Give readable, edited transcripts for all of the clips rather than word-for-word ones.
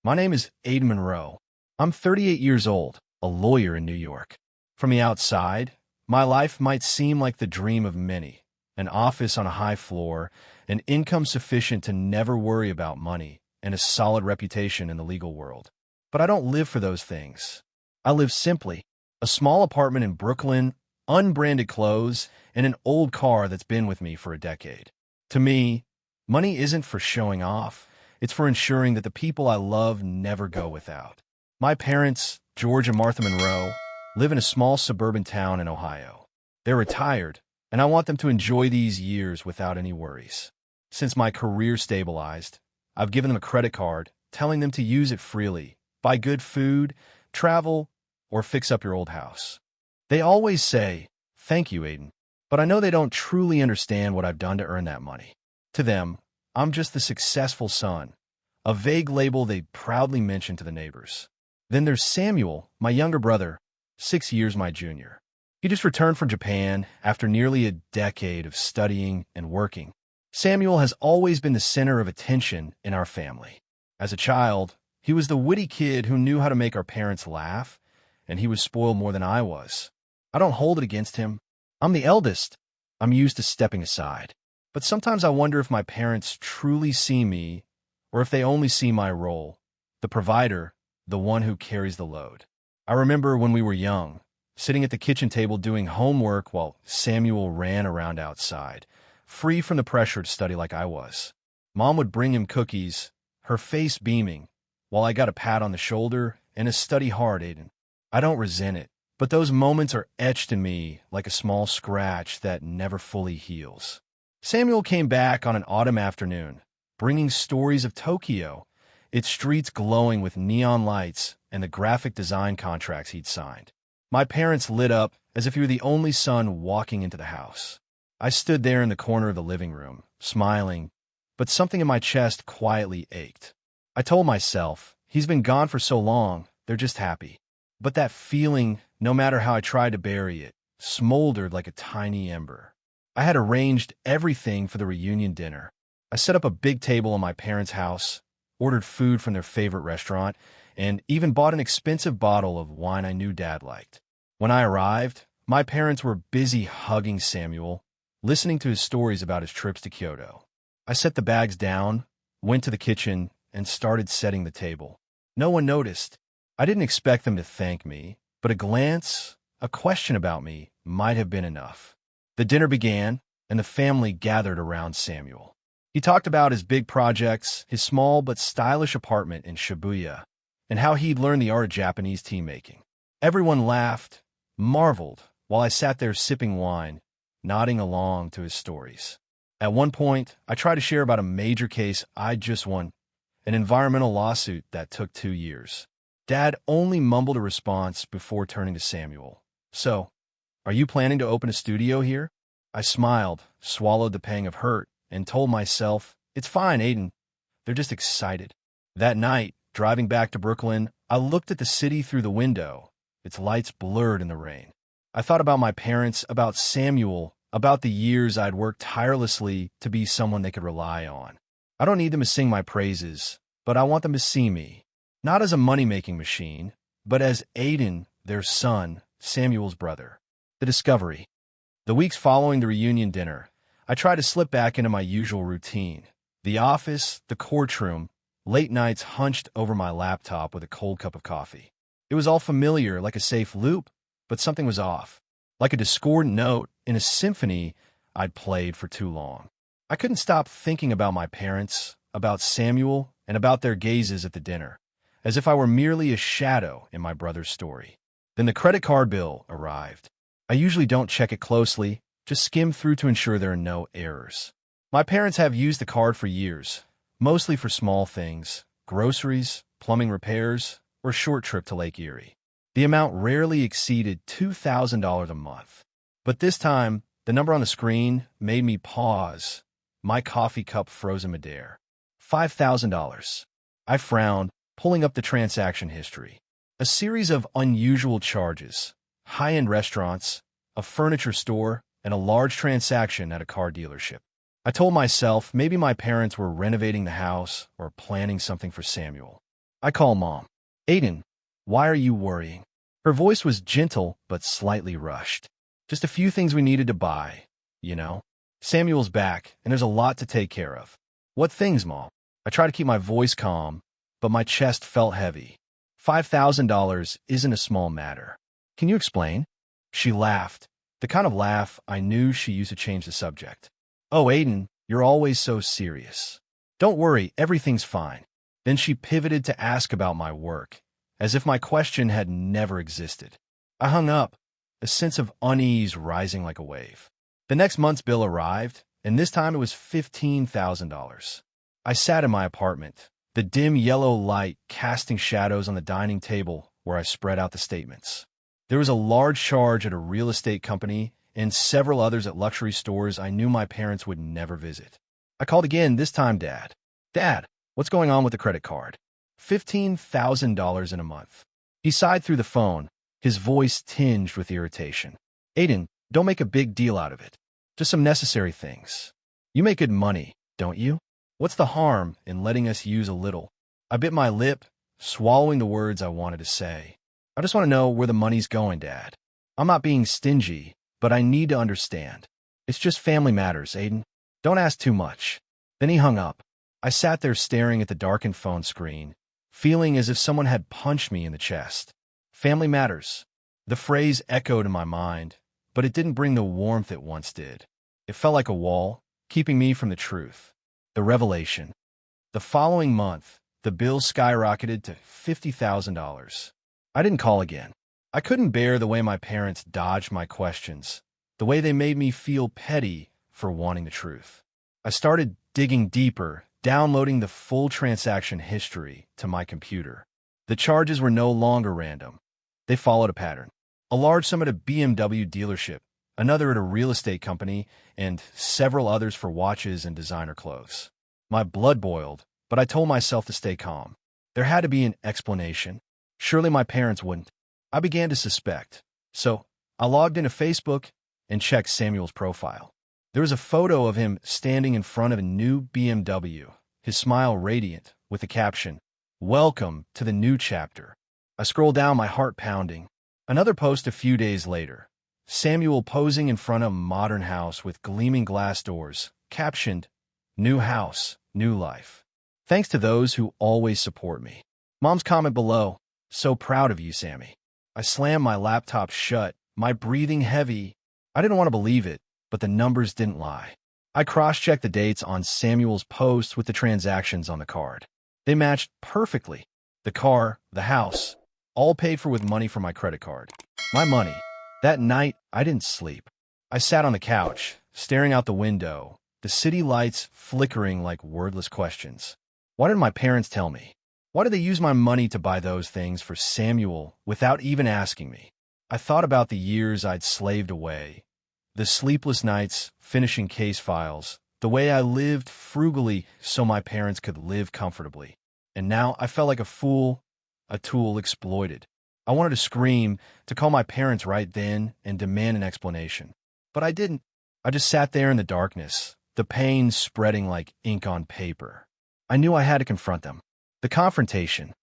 My name is Aiden Monroe. I'm 38 years old, a lawyer in New York. From the outside, my life might seem like the dream of many. An office on a high floor, an income sufficient to never worry about money, and a solid reputation in the legal world. But I don't live for those things. I live simply. A small apartment in Brooklyn, unbranded clothes, and an old car that's been with me for a decade. To me, money isn't for showing off. It's for ensuring that the people I love never go without. My parents, George and Martha Monroe, live in a small suburban town in Ohio. They're retired, and I want them to enjoy these years without any worries. Since my career stabilized, I've given them a credit card, telling them to use it freely, buy good food, travel, or fix up your old house. They always say, "Thank you, Aiden," but I know they don't truly understand what I've done to earn that money. To them, I'm just the successful son, a vague label they proudly mention to the neighbors. Then there's Samuel, my younger brother, 6 years my junior. He just returned from Japan after nearly a decade of studying and working. Samuel has always been the center of attention in our family. As a child, he was the witty kid who knew how to make our parents laugh, and he was spoiled more than I was. I don't hold it against him. I'm the eldest. I'm used to stepping aside. But sometimes I wonder if my parents truly see me, or if they only see my role, the provider, the one who carries the load. I remember when we were young, sitting at the kitchen table doing homework while Samuel ran around outside, free from the pressure to study like I was. Mom would bring him cookies, her face beaming, while I got a pat on the shoulder and a "study hard, Aiden." I don't resent it, but those moments are etched in me like a small scratch that never fully heals. Samuel came back on an autumn afternoon, bringing stories of Tokyo, its streets glowing with neon lights and the graphic design contracts he'd signed. My parents lit up as if he were the only son walking into the house. I stood there in the corner of the living room, smiling, but something in my chest quietly ached. I told myself, he's been gone for so long, they're just happy. But that feeling, no matter how I tried to bury it, smoldered like a tiny ember. I had arranged everything for the reunion dinner. I set up a big table in my parents' house, ordered food from their favorite restaurant, and even bought an expensive bottle of wine I knew Dad liked. When I arrived, my parents were busy hugging Samuel, listening to his stories about his trips to Kyoto. I set the bags down, went to the kitchen, and started setting the table. No one noticed. I didn't expect them to thank me, but a glance, a question about me, might have been enough. The dinner began, and the family gathered around Samuel. He talked about his big projects, his small but stylish apartment in Shibuya, and how he'd learned the art of Japanese tea making. Everyone laughed, marveled, while I sat there sipping wine, nodding along to his stories. At one point, I tried to share about a major case I'd just won, an environmental lawsuit that took 2 years. Dad only mumbled a response before turning to Samuel. "So, are you planning to open a studio here?" I smiled, swallowed the pang of hurt, and told myself, "It's fine, Aiden. They're just excited." That night, driving back to Brooklyn, I looked at the city through the window, its lights blurred in the rain. I thought about my parents, about Samuel, about the years I'd worked tirelessly to be someone they could rely on. I don't need them to sing my praises, but I want them to see me, not as a money-making machine, but as Aiden, their son, Samuel's brother. The discovery. The weeks following the reunion dinner, I tried to slip back into my usual routine. The office, the courtroom, late nights hunched over my laptop with a cold cup of coffee. It was all familiar, like a safe loop, but something was off. Like a discordant note in a symphony I'd played for too long. I couldn't stop thinking about my parents, about Samuel, and about their gazes at the dinner, as if I were merely a shadow in my brother's story. Then the credit card bill arrived. I usually don't check it closely, just skim through to ensure there are no errors. My parents have used the card for years, mostly for small things, groceries, plumbing repairs, or a short trip to Lake Erie. The amount rarely exceeded $2,000 a month. But this time, the number on the screen made me pause, my coffee cup frozen midair. $5,000. I frowned, pulling up the transaction history. A series of unusual charges, high-end restaurants, a furniture store, and a large transaction at a car dealership. I told myself maybe my parents were renovating the house or planning something for Samuel. I call Mom. Aiden, why are you worrying? Her voice was gentle but slightly rushed. Just a few things we needed to buy, you know? Samuel's back, and there's a lot to take care of. What things, Mom? I try to keep my voice calm, but my chest felt heavy. $5,000 isn't a small matter. Can you explain? She laughed, the kind of laugh I knew she used to change the subject. Oh, Aiden, you're always so serious. Don't worry, everything's fine. Then she pivoted to ask about my work, as if my question had never existed. I hung up, a sense of unease rising like a wave. The next month's bill arrived, and this time it was $15,000. I sat in my apartment, the dim yellow light casting shadows on the dining table where I spread out the statements. There was a large charge at a real estate company and several others at luxury stores I knew my parents would never visit. I called again, this time Dad. Dad, what's going on with the credit card? $15,000 in a month. He sighed through the phone, his voice tinged with irritation. Aiden, don't make a big deal out of it. Just some necessary things. You make good money, don't you? What's the harm in letting us use a little? I bit my lip, swallowing the words I wanted to say. I just want to know where the money's going, Dad. I'm not being stingy, but I need to understand. It's just family matters, Aiden. Don't ask too much. Then he hung up. I sat there staring at the darkened phone screen, feeling as if someone had punched me in the chest. Family matters. The phrase echoed in my mind, but it didn't bring the warmth it once did. It felt like a wall, keeping me from the truth. The revelation. The following month, the bill skyrocketed to $50,000. I didn't call again. I couldn't bear the way my parents dodged my questions, the way they made me feel petty for wanting the truth. I started digging deeper, downloading the full transaction history to my computer. The charges were no longer random. They followed a pattern. A large sum at a BMW dealership, another at a real estate company, and several others for watches and designer clothes. My blood boiled, but I told myself to stay calm. There had to be an explanation. Surely my parents wouldn't. I began to suspect. So I logged into Facebook and checked Samuel's profile. There was a photo of him standing in front of a new BMW, his smile radiant, with the caption, "Welcome to the new chapter." I scrolled down, my heart pounding. Another post a few days later. Samuel posing in front of a modern house with gleaming glass doors, captioned, "New house, new life. Thanks to those who always support me." Mom's comment below, "So proud of you, Sammy." I slammed my laptop shut, my breathing heavy. I didn't want to believe it, but the numbers didn't lie. I cross-checked the dates on Samuel's post with the transactions on the card. They matched perfectly. The car, the house, all paid for with money from my credit card. My money. That night, I didn't sleep. I sat on the couch, staring out the window, the city lights flickering like wordless questions. Why didn't my parents tell me? Why did they use my money to buy those things for Samuel without even asking me? I thought about the years I'd slaved away, the sleepless nights finishing case files, the way I lived frugally so my parents could live comfortably. And now I felt like a fool, a tool exploited. I wanted to scream, to call my parents right then and demand an explanation. But I didn't. I just sat there in the darkness, the pain spreading like ink on paper. I knew I had to confront them. The confrontation.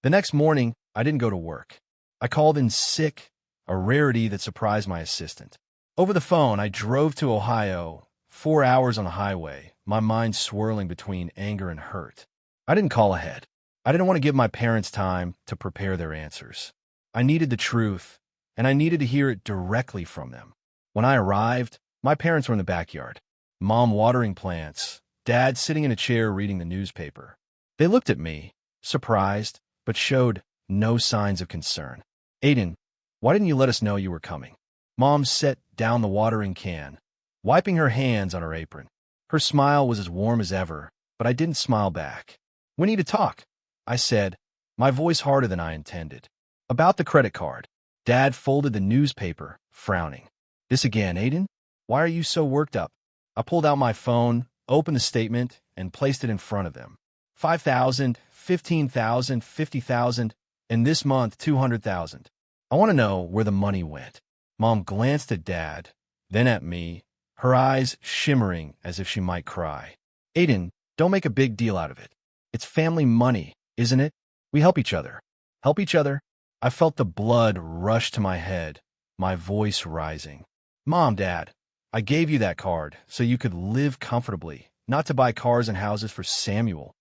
The next morning, I didn't go to work. I called in sick, a rarity that surprised my assistant. Over the phone, I drove to Ohio, 4 hours on the highway, my mind swirling between anger and hurt. I didn't call ahead. I didn't want to give my parents time to prepare their answers. I needed the truth, and I needed to hear it directly from them. When I arrived, my parents were in the backyard. Mom watering plants, Dad sitting in a chair reading the newspaper. They looked at me, surprised, but showed no signs of concern. Aiden, why didn't you let us know you were coming? Mom set down the watering can, wiping her hands on her apron. Her smile was as warm as ever, but I didn't smile back. We need to talk, I said, my voice harder than I intended. About the credit card. Dad folded the newspaper, frowning. This again, Aiden? Why are you so worked up? I pulled out my phone, opened the statement, and placed it in front of them. 5,000, 15,000, 50,000, and this month 200,000. I want to know where the money went. Mom glanced at Dad, then at me, her eyes shimmering as if she might cry. Aiden, don't make a big deal out of it. It's family money, isn't it? We help each other. Help each other? I felt the blood rush to my head, my voice rising. Mom, Dad, I gave you that card so you could live comfortably, not to buy cars and houses for Samuel.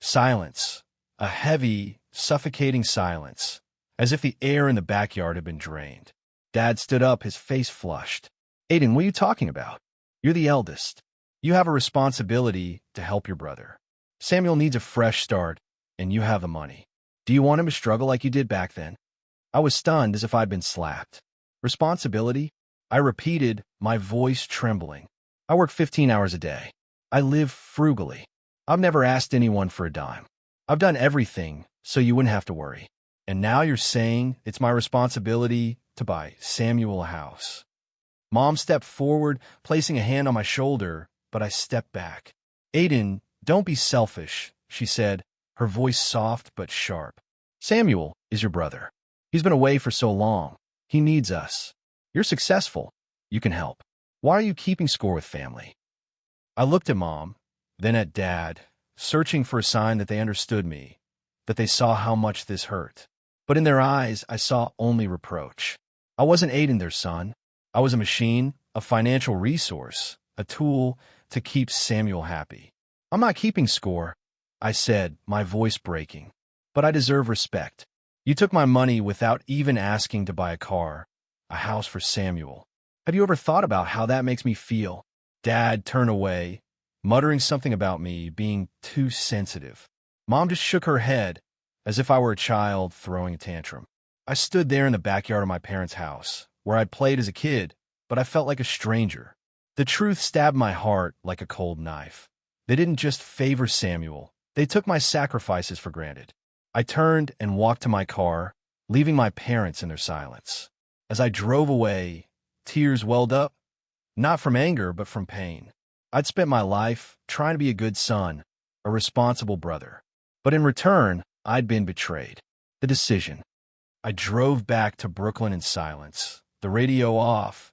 Silence. A heavy, suffocating silence, as if the air in the backyard had been drained. Dad stood up, his face flushed. Aiden, what are you talking about? You're the eldest. You have a responsibility to help your brother. Samuel needs a fresh start, and you have the money. Do you want him to struggle like you did back then? I was stunned as if I'd been slapped. Responsibility? I repeated, my voice trembling. I work 15 hours a day. I live frugally. I've never asked anyone for a dime. I've done everything so you wouldn't have to worry. And now you're saying it's my responsibility to buy Samuel a house. Mom stepped forward, placing a hand on my shoulder, but I stepped back. Aiden, don't be selfish, she said, her voice soft but sharp. Samuel is your brother. He's been away for so long. He needs us. You're successful. You can help. Why are you keeping score with family? I looked at Mom, then at Dad, searching for a sign that they understood me, that they saw how much this hurt. But in their eyes, I saw only reproach. I wasn't Aiden, their son. I was a machine, a financial resource, a tool to keep Samuel happy. I'm not keeping score, I said, my voice breaking. But I deserve respect. You took my money without even asking to buy a car, a house for Samuel. Have you ever thought about how that makes me feel? Dad turned away, muttering something about me being too sensitive. Mom just shook her head, as if I were a child throwing a tantrum. I stood there in the backyard of my parents' house, where I'd played as a kid, but I felt like a stranger. The truth stabbed my heart like a cold knife. They didn't just favor Samuel. They took my sacrifices for granted. I turned and walked to my car, leaving my parents in their silence. As I drove away, tears welled up, not from anger, but from pain. I'd spent my life trying to be a good son, a responsible brother. But in return, I'd been betrayed. The decision. I drove back to Brooklyn in silence, the radio off,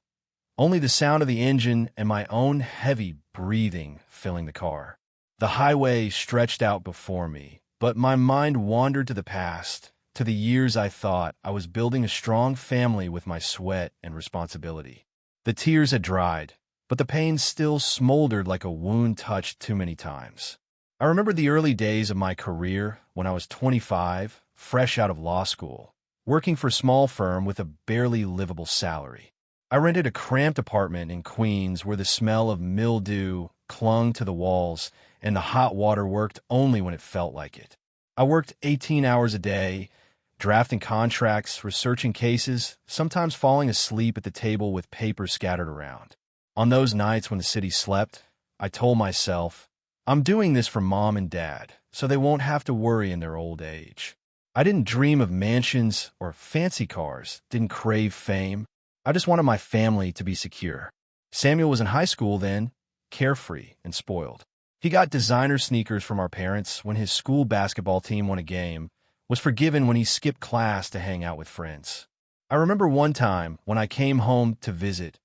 only the sound of the engine and my own heavy breathing filling the car. The highway stretched out before me, but my mind wandered to the past, to the years I thought I was building a strong family with my sweat and responsibility. The tears had dried, but the pain still smoldered like a wound touched too many times. I remember the early days of my career when I was 25, fresh out of law school, working for a small firm with a barely livable salary. I rented a cramped apartment in Queens where the smell of mildew clung to the walls and the hot water worked only when it felt like it. I worked 18 hours a day, drafting contracts, researching cases, sometimes falling asleep at the table with papers scattered around. On those nights when the city slept, I told myself, I'm doing this for Mom and Dad, so they won't have to worry in their old age. I didn't dream of mansions or fancy cars, didn't crave fame. I just wanted my family to be secure. Samuel was in high school then, carefree and spoiled. He got designer sneakers from our parents when his school basketball team won a game, was forgiven when he skipped class to hang out with friends. I remember one time when I came home to visit,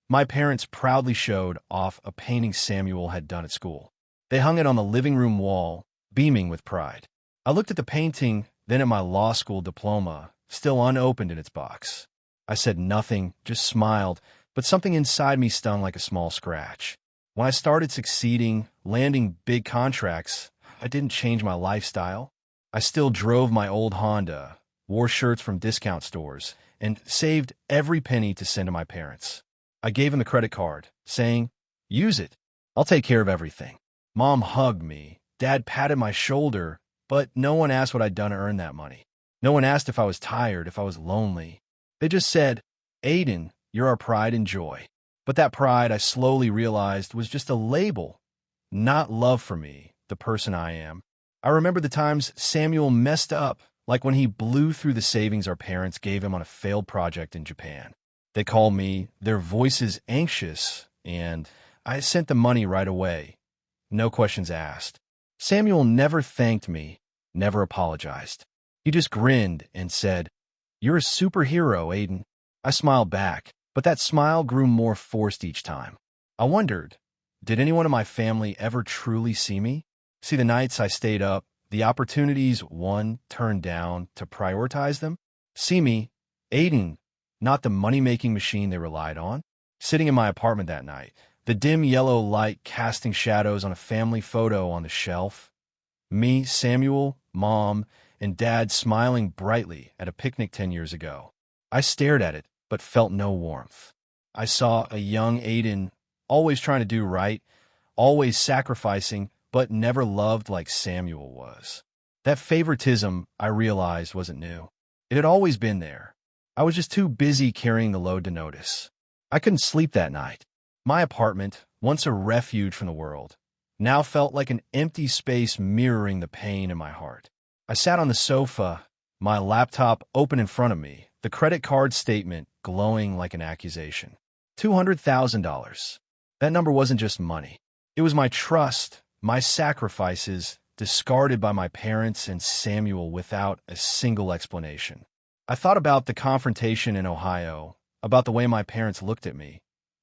my parents proudly showed off a painting Samuel had done at school. They hung it on the living room wall, beaming with pride. I looked at the painting, then at my law school diploma, still unopened in its box. I said nothing, just smiled, but something inside me stung like a small scratch. When I started succeeding, landing big contracts, I didn't change my lifestyle. I still drove my old Honda, wore shirts from discount stores, and saved every penny to send to my parents. I gave him the credit card, saying, "Use it. I'll take care of everything." Mom hugged me. Dad patted my shoulder, but no one asked what I'd done to earn that money. No one asked if I was tired, if I was lonely. They just said, "Aiden, you're our pride and joy." But that pride, I slowly realized, was just a label, not love for me, the person I am. I remember the times Samuel messed up, like when he blew through the savings our parents gave him on a failed project in Japan. They called me, their voices anxious, and I sent the money right away. No questions asked. Samuel never thanked me, never apologized. He just grinned and said, "You're a superhero, Aiden." I smiled back, but that smile grew more forced each time. I wondered, did anyone in my family ever truly see me? See the nights I stayed up, the opportunities one turned down to prioritize them. See me, Aiden, not the money-making machine they relied on. Sitting in my apartment that night, the dim yellow light casting shadows on a family photo on the shelf. Me, Samuel, Mom, and Dad smiling brightly at a picnic 10 years ago. I stared at it, but felt no warmth. I saw a young Aiden, always trying to do right, always sacrificing, but never loved like Samuel was. That favoritism, I realized, wasn't new. It had always been there. I was just too busy carrying the load to notice. I couldn't sleep that night. My apartment, once a refuge from the world, now felt like an empty space mirroring the pain in my heart. I sat on the sofa, my laptop open in front of me, the credit card statement glowing like an accusation. $200,000. That number wasn't just money. It was my trust, my sacrifices, discarded by my parents and Samuel without a single explanation. I thought about the confrontation in Ohio, about the way my parents looked at me,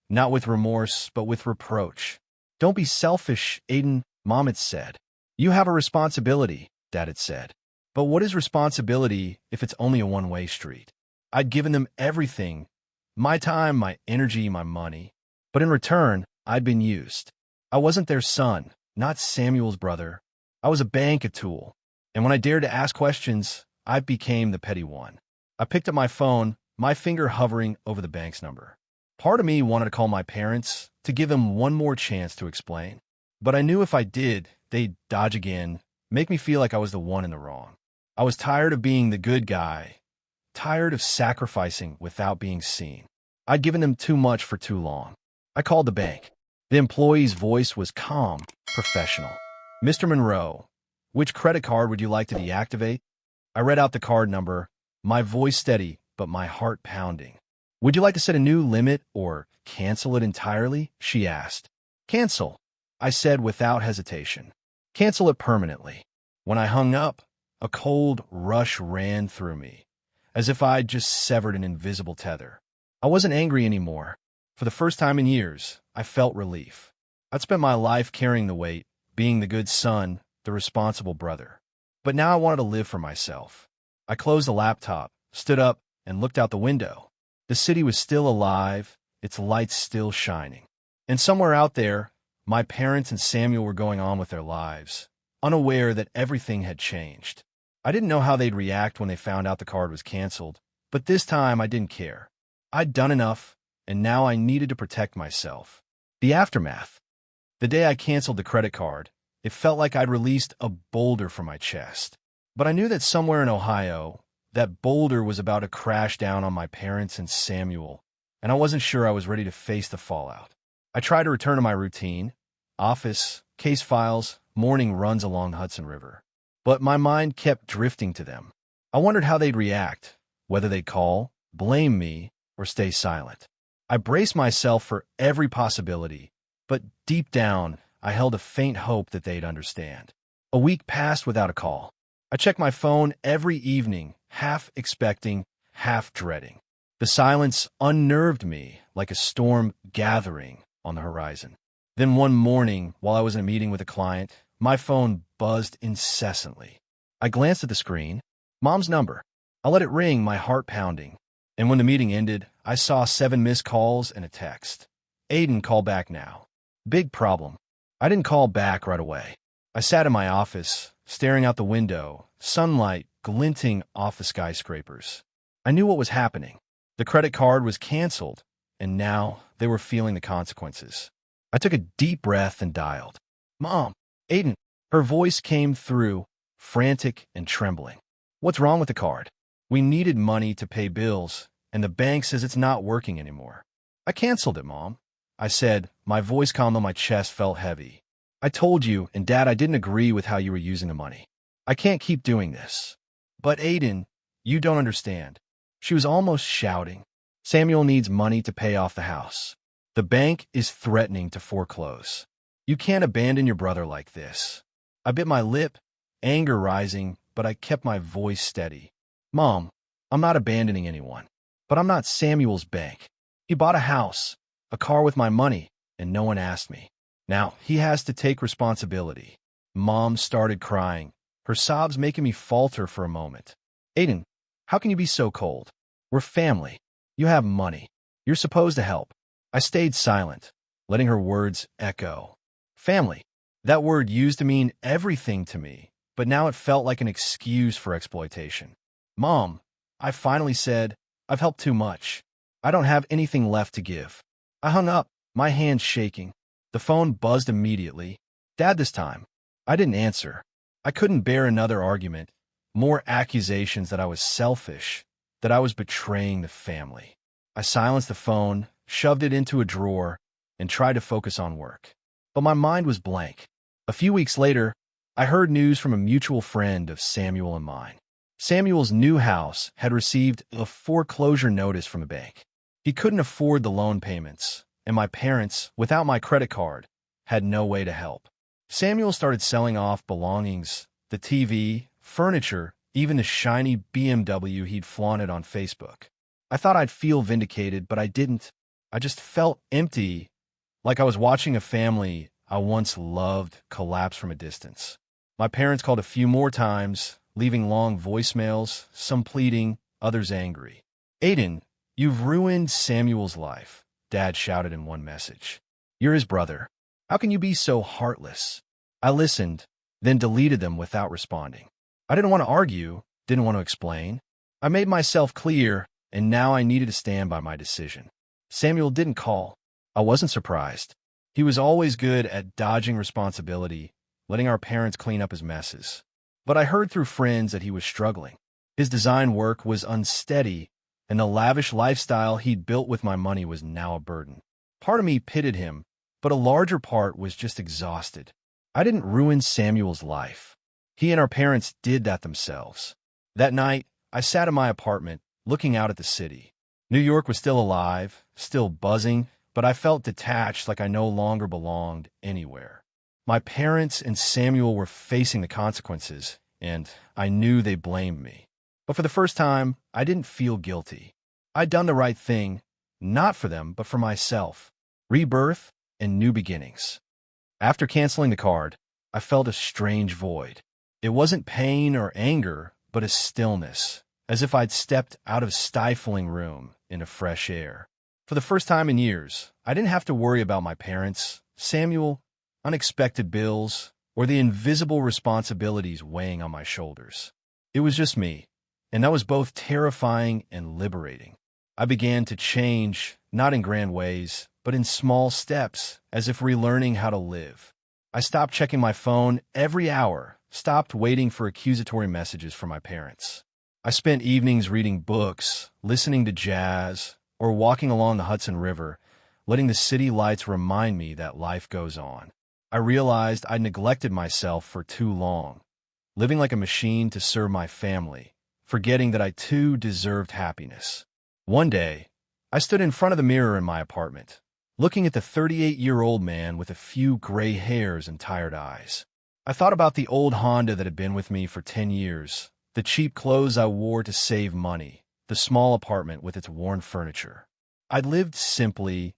not with remorse, but with reproach. Don't be selfish, Aiden, Mom had said. You have a responsibility, Dad had said. But what is responsibility if it's only a one-way street? I'd given them everything, my time, my energy, my money. But in return, I'd been used. I wasn't their son, not Samuel's brother. I was a bank, a tool. And when I dared to ask questions, I became the petty one. I picked up my phone, my finger hovering over the bank's number. Part of me wanted to call my parents to give them one more chance to explain. But I knew if I did, they'd dodge again, make me feel like I was the one in the wrong. I was tired of being the good guy, tired of sacrificing without being seen. I'd given them too much for too long. I called the bank. The employee's voice was calm, professional. Mr. Monroe, which credit card would you like to deactivate? I read out the card number, my voice steady, but my heart pounding. Would you like to set a new limit or cancel it entirely? She asked. Cancel, I said without hesitation. Cancel it permanently. When I hung up, a cold rush ran through me, as if I'd just severed an invisible tether. I wasn't angry anymore. For the first time in years, I felt relief. I'd spent my life carrying the weight, being the good son, the responsible brother. But now I wanted to live for myself. I closed the laptop, stood up, and looked out the window. The city was still alive, its lights still shining. And somewhere out there, my parents and Samuel were going on with their lives, unaware that everything had changed. I didn't know how they'd react when they found out the card was canceled, but this time I didn't care. I'd done enough, and now I needed to protect myself. The aftermath. The day I canceled the credit card, it felt like I'd released a boulder from my chest. But I knew that somewhere in Ohio, that boulder was about to crash down on my parents and Samuel, and I wasn't sure I was ready to face the fallout. I tried to return to my routine, office, case files, morning runs along the Hudson River. But my mind kept drifting to them. I wondered how they'd react, whether they'd call, blame me, or stay silent. I braced myself for every possibility, but deep down, I held a faint hope that they'd understand. A week passed without a call. I checked my phone every evening, half expecting, half dreading. The silence unnerved me like a storm gathering on the horizon. Then one morning, while I was in a meeting with a client, my phone buzzed incessantly. I glanced at the screen. Mom's number. I let it ring, my heart pounding. And when the meeting ended, I saw 7 missed calls and a text. Aiden, call back now. Big problem. I didn't call back right away. I sat in my office, staring out the window, sunlight glinting off the skyscrapers. I knew what was happening. The credit card was canceled, and now they were feeling the consequences. I took a deep breath and dialed. Mom, Aiden. Her voice came through, frantic and trembling. What's wrong with the card? We needed money to pay bills, and the bank says it's not working anymore. I canceled it, Mom. I said, my voice calm though my chest felt heavy. I told you, and Dad, I didn't agree with how you were using the money. I can't keep doing this. But Aiden, you don't understand. She was almost shouting. Samuel needs money to pay off the house. The bank is threatening to foreclose. You can't abandon your brother like this. I bit my lip, anger rising, but I kept my voice steady. Mom, I'm not abandoning anyone, but I'm not Samuel's bank. He bought a house, a car with my money, and no one asked me. Now, he has to take responsibility. Mom started crying, her sobs making me falter for a moment. Aiden, how can you be so cold? We're family. You have money. You're supposed to help. I stayed silent, letting her words echo. Family. That word used to mean everything to me, but now it felt like an excuse for exploitation. Mom, I finally said, I've helped too much. I don't have anything left to give. I hung up, my hands shaking. The phone buzzed immediately. Dad this time. I didn't answer. I couldn't bear another argument, more accusations that I was selfish, that I was betraying the family. I silenced the phone, shoved it into a drawer, and tried to focus on work. But my mind was blank. A few weeks later, I heard news from a mutual friend of Samuel and mine. Samuel's new house had received a foreclosure notice from the bank. He couldn't afford the loan payments, and my parents, without my credit card, had no way to help. Samuel started selling off belongings, the TV, furniture, even the shiny BMW he'd flaunted on Facebook. I thought I'd feel vindicated, but I didn't. I just felt empty, like I was watching a family I once loved collapse from a distance. My parents called a few more times, leaving long voicemails, some pleading, others angry. Aiden, you've ruined Samuel's life, Dad shouted in one message. You're his brother. How can you be so heartless? I listened, then deleted them without responding. I didn't want to argue, didn't want to explain. I made myself clear, and now I needed to stand by my decision. Samuel didn't call. I wasn't surprised. He was always good at dodging responsibility, letting our parents clean up his messes. But I heard through friends that he was struggling. His design work was unsteady, and the lavish lifestyle he'd built with my money was now a burden. Part of me pitied him, but a larger part was just exhausted. I didn't ruin Samuel's life. He and our parents did that themselves. That night, I sat in my apartment, looking out at the city. New York was still alive, still buzzing, but I felt detached, like I no longer belonged anywhere. My parents and Samuel were facing the consequences, and I knew they blamed me. But for the first time, I didn't feel guilty. I'd done the right thing, not for them, but for myself. Rebirth and new beginnings. After canceling the card, I felt a strange void. It wasn't pain or anger, but a stillness, as if I'd stepped out of a stifling room into fresh air. For the first time in years, I didn't have to worry about my parents, Samuel, unexpected bills, or the invisible responsibilities weighing on my shoulders. It was just me, and that was both terrifying and liberating. I began to change, not in grand ways, but in small steps, as if relearning how to live. I stopped checking my phone every hour, stopped waiting for accusatory messages from my parents. I spent evenings reading books, listening to jazz, or walking along the Hudson River, letting the city lights remind me that life goes on. I realized I'd neglected myself for too long, living like a machine to serve my family, forgetting that I too deserved happiness. One day, I stood in front of the mirror in my apartment, looking at the 38-year-old man with a few gray hairs and tired eyes. I thought about the old Honda that had been with me for 10 years, the cheap clothes I wore to save money, the small apartment with its worn furniture. I'd lived simply,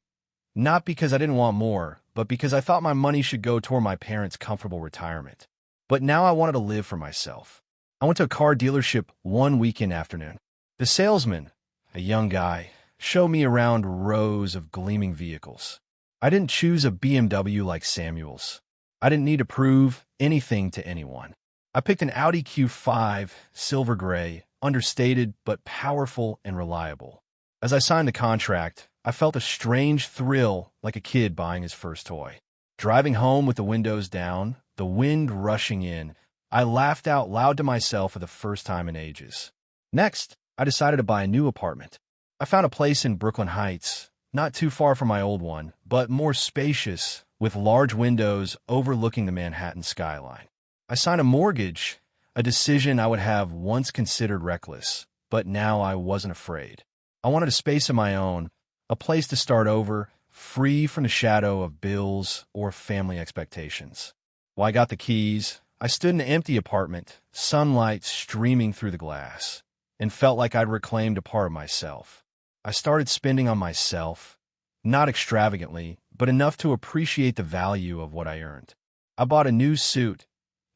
not because I didn't want more, but because I thought my money should go toward my parents' comfortable retirement. But now I wanted to live for myself. I went to a car dealership one weekend afternoon. The salesman, a young guy, showed me around rows of gleaming vehicles. I didn't choose a BMW like Samuel's. I didn't need to prove anything to anyone. I picked an Audi Q5, silver gray, understated but powerful and reliable. As I signed the contract, I felt a strange thrill like a kid buying his first toy. Driving home with the windows down, the wind rushing in, I laughed out loud to myself for the first time in ages. Next, I decided to buy a new apartment. I found a place in Brooklyn Heights, not too far from my old one, but more spacious, with large windows overlooking the Manhattan skyline. I signed a mortgage, a decision I would have once considered reckless, but now I wasn't afraid. I wanted a space of my own, a place to start over, free from the shadow of bills or family expectations. While I got the keys, I stood in an empty apartment, sunlight streaming through the glass, and felt like I'd reclaimed a part of myself. I started spending on myself, not extravagantly, but enough to appreciate the value of what I earned. I bought a new suit,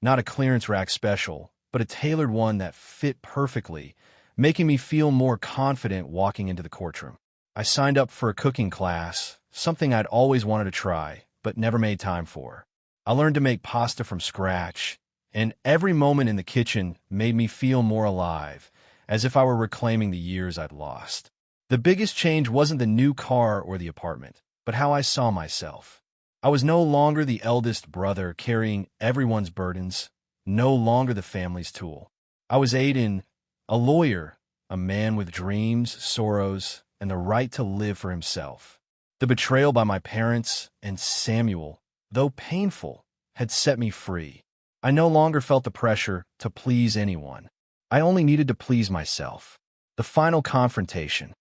Not a clearance rack special, but a tailored one that fit perfectly, making me feel more confident walking into the courtroom. I signed up for a cooking class, something I'd always wanted to try, but never made time for. I learned to make pasta from scratch, and every moment in the kitchen made me feel more alive, as if I were reclaiming the years I'd lost. The biggest change wasn't the new car or the apartment, but how I saw myself. I was no longer the eldest brother carrying everyone's burdens, no longer the family's tool. I was Aiden, a lawyer, a man with dreams, sorrows, and the right to live for himself. The betrayal by my parents and Samuel, though painful, had set me free. I no longer felt the pressure to please anyone. I only needed to please myself. The final confrontation.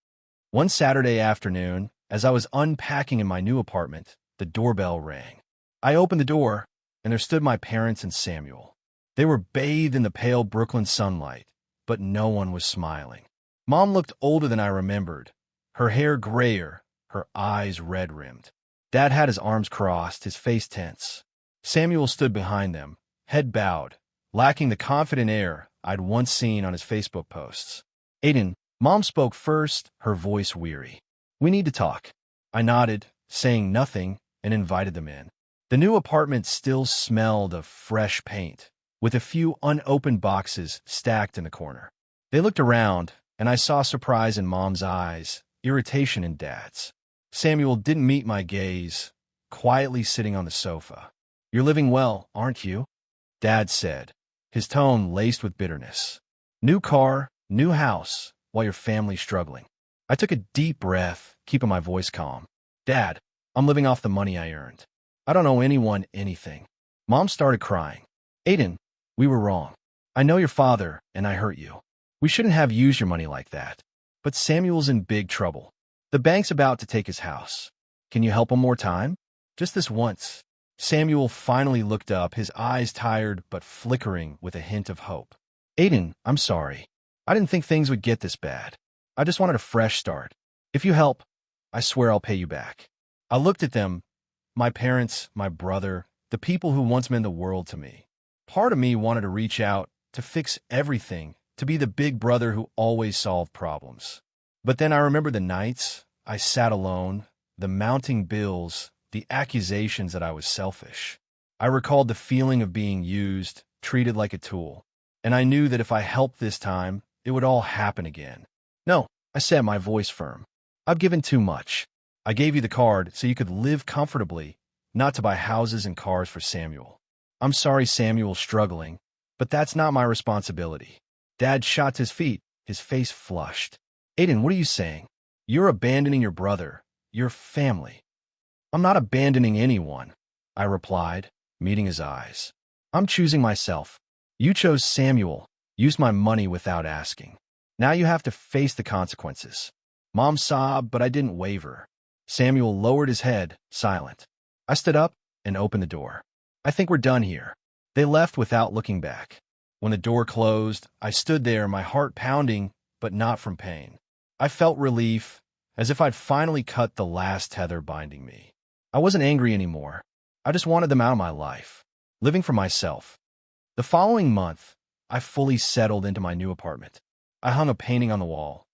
One Saturday afternoon, as I was unpacking in my new apartment, the doorbell rang. I opened the door, and there stood my parents and Samuel. They were bathed in the pale Brooklyn sunlight, but no one was smiling. Mom looked older than I remembered, her hair grayer, her eyes red-rimmed. Dad had his arms crossed, his face tense. Samuel stood behind them, head bowed, lacking the confident air I'd once seen on his Facebook posts. Aiden, Mom spoke first, her voice weary. "We need to talk." I nodded, saying nothing, and invited them in. The new apartment still smelled of fresh paint, with a few unopened boxes stacked in the corner. They looked around, and I saw surprise in Mom's eyes, irritation in Dad's. Samuel didn't meet my gaze, quietly sitting on the sofa. "You're living well, aren't you?" Dad said, his tone laced with bitterness. "New car, new house, while your family's struggling." I took a deep breath, keeping my voice calm. "Dad, I'm living off the money I earned. I don't owe anyone anything." Mom started crying. "Aiden, we were wrong. I know your father, and I hurt you. We shouldn't have used your money like that. But Samuel's in big trouble. The bank's about to take his house. Can you help him more time? Just this once." Samuel finally looked up, his eyes tired but flickering with a hint of hope. "Aiden, I'm sorry. I didn't think things would get this bad. I just wanted a fresh start. If you help, I swear I'll pay you back." I looked at them, my parents, my brother, the people who once meant the world to me. Part of me wanted to reach out, to fix everything, to be the big brother who always solved problems. But then I remembered the nights I sat alone, the mounting bills, the accusations that I was selfish. I recalled the feeling of being used, treated like a tool. And I knew that if I helped this time, it would all happen again. "No," I said, my voice firm. "I've given too much. I gave you the card so you could live comfortably, not to buy houses and cars for Samuel. I'm sorry Samuel's struggling, but that's not my responsibility." Dad shot to his feet, his face flushed. "Aiden, what are you saying? You're abandoning your brother, your family." "I'm not abandoning anyone," I replied, meeting his eyes. "I'm choosing myself. You chose Samuel, used my money without asking. Now you have to face the consequences." Mom sobbed, but I didn't waver. Samuel lowered his head, silent. I stood up and opened the door. "I think we're done here." They left without looking back. When the door closed, I stood there, my heart pounding, but not from pain. I felt relief, as if I'd finally cut the last tether binding me. I wasn't angry anymore. I just wanted them out of my life, living for myself. The following month, I fully settled into my new apartment. I hung a painting on the wall,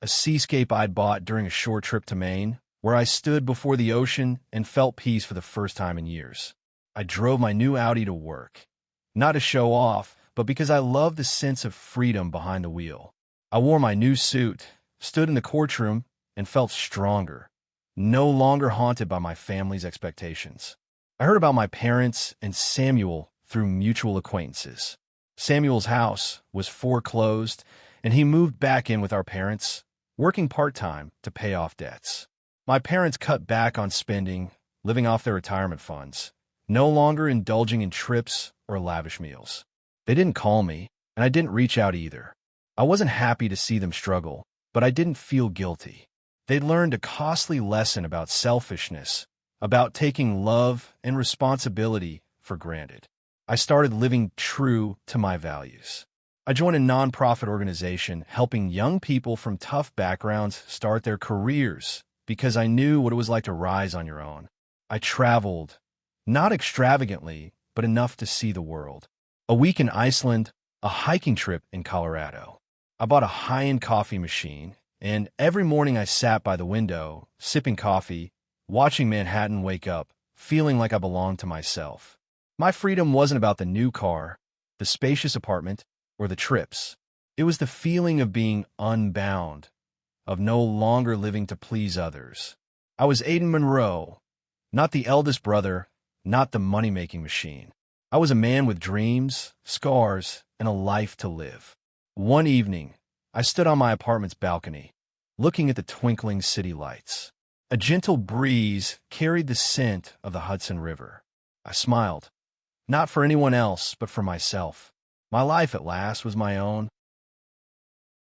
a seascape I'd bought during a short trip to Maine, where I stood before the ocean and felt peace for the first time in years. I drove my new Audi to work, not to show off, but because I loved the sense of freedom behind the wheel. I wore my new suit, stood in the courtroom, and felt stronger, no longer haunted by my family's expectations. I heard about my parents and Samuel through mutual acquaintances. Samuel's house was foreclosed, and he moved back in with our parents, working part-time to pay off debts. My parents cut back on spending, living off their retirement funds, no longer indulging in trips or lavish meals. They didn't call me, and I didn't reach out either. I wasn't happy to see them struggle, but I didn't feel guilty. They'd learned a costly lesson about selfishness, about taking love and responsibility for granted. I started living true to my values. I joined a nonprofit organization helping young people from tough backgrounds start their careers because I knew what it was like to rise on your own. I traveled, not extravagantly, but enough to see the world. A week in Iceland, a hiking trip in Colorado. I bought a high-end coffee machine, and every morning I sat by the window, sipping coffee, watching Manhattan wake up, feeling like I belonged to myself. My freedom wasn't about the new car, the spacious apartment, or the trips. It was the feeling of being unbound, of no longer living to please others. I was Aiden Monroe, not the eldest brother, not the money-making machine. I was a man with dreams, scars, and a life to live. One evening, I stood on my apartment's balcony, looking at the twinkling city lights. A gentle breeze carried the scent of the Hudson River. I smiled, not for anyone else, but for myself. My life at last was my own,